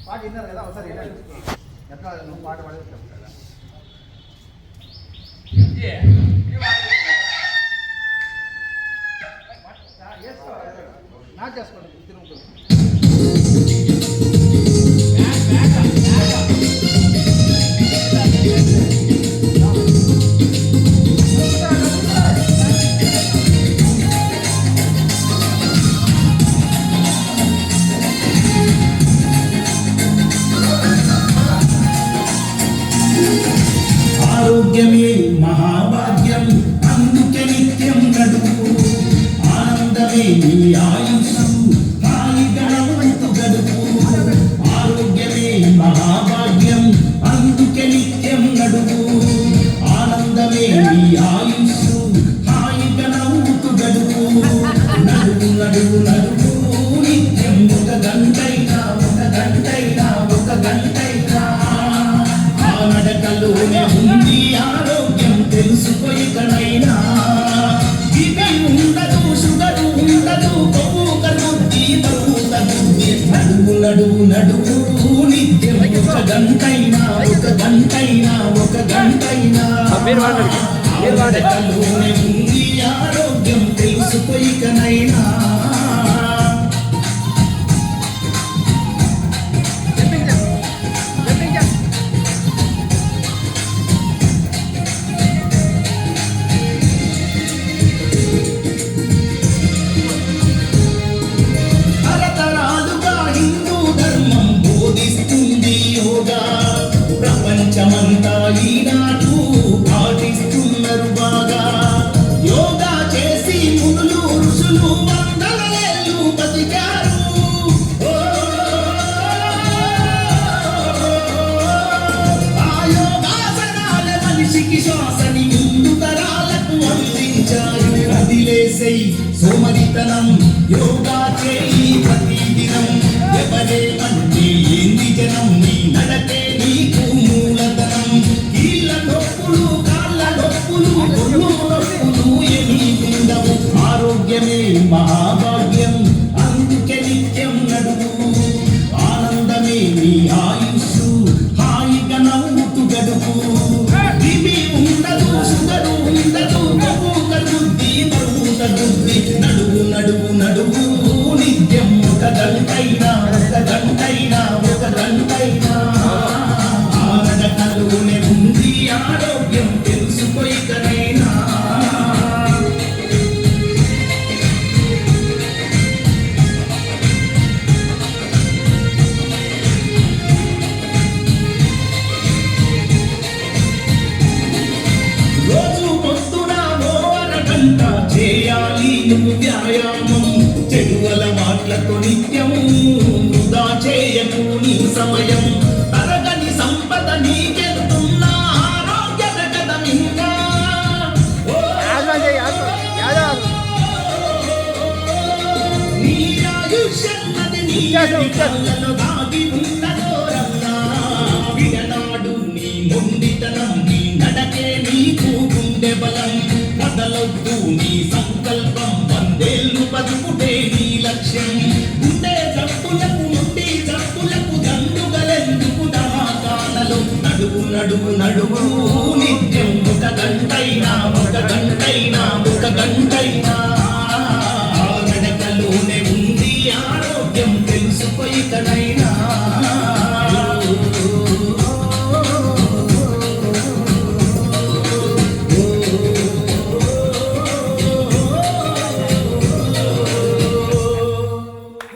పాట విన్నారు కదా ఒకసారి ఎట్లా నువ్వు పాట పాడేది చెప్తారా నాకు చేసుకోండి తిరుగుతుంది ఆరోగ్యమే మహాభాగ్యం అందుకే నిత్యం గడుపు ఆనందమే నీ ఆయుషు హాయిగణవంతు గడుపు ఆరోగ్యమే మహాభాగ్యం అందుకే నిత్యం గడుపు ఆనందమే నీ ఆయుషు హాయిగణవంతు గడుపు నడువు నడువు నడువు నిత్యం ఒక గంటైనా నడకలోనే ఉంది ఆరోగ్యం తెలుసుకోయికనైనా ఇది ఉండదు షుగరు ఉండదు కొవ్వు కలుద్ది బరువు తగ్గుద్ది నడువు నడువు నడువు నిత్యం ఒక గంటైనా నడకలోనే ఉంది ఆరోగ్యం తెలుసుకోయికనైనా ప్రపంచమంతా ఈనాడు పాటిస్తున్నారు బాగా యోగా చేసి మునులు ఋషులు వందల ఏళ్ళు బతికారు ఆ యోగాసనాల మనిషికి శ్వాసని ముందు తరాలకు అందించారు వదిలేసై సోమరితనం యోగా చేయి ప్రతిదినం ఎవరేమంటే ఏంది జనం నీ నడకే నీకు మూలధనం కీళ్ళ నొప్పులు కాళ్ళ నొప్పులు ఒళ్ళు నొప్పులు ఏమీ ఉండవు ఆరోగ్యమే మహాభాగ్యం అందుకే నిత్యం నడువు ఆనందమే నీ ఆయుషు హాయిగా నవ్వుతూ గడుపు ఇవి ఉండదు షుగరు ఉండదు కొవ్వు కలుద్ది బరువు తగ్గుద్ది నడువు నడువు నడువు నిత్యం ఒక గంటైనా నడకలోనే ఉంది ఆరోగ్యం తెలుసుకోయికనైనా రోజు పొద్దున అరగంట చేయాలి నువ్వు వ్యాయామం చెడు అలవాట్లతో నిత్యం వృధా చేయకు నీ సమయం తరగని సంపద నీకెళ్తున్నా ఆరోగ్య జగదమింకా నీ ఆయుష్యన్నది నీ కళ్ళలో దాగి ఉన్నదోరన్నా విడనాడు నీ మొండితనం నీ నడకే నీకు గుండె బలం వదలొద్దు నీ సంకల్పం వందేళ్ళు బతుకుటే నీ లక్ష్యం ఉండే జప్పులకు నుండి జప్పులకు దండుగలెందుకు దమాకాలలో నడువు నడువు నడువు నిత్యం ఒక గంటైనా నడకలోనే ఉంది ఆరోగ్యం తెలుసుకోయికనైనా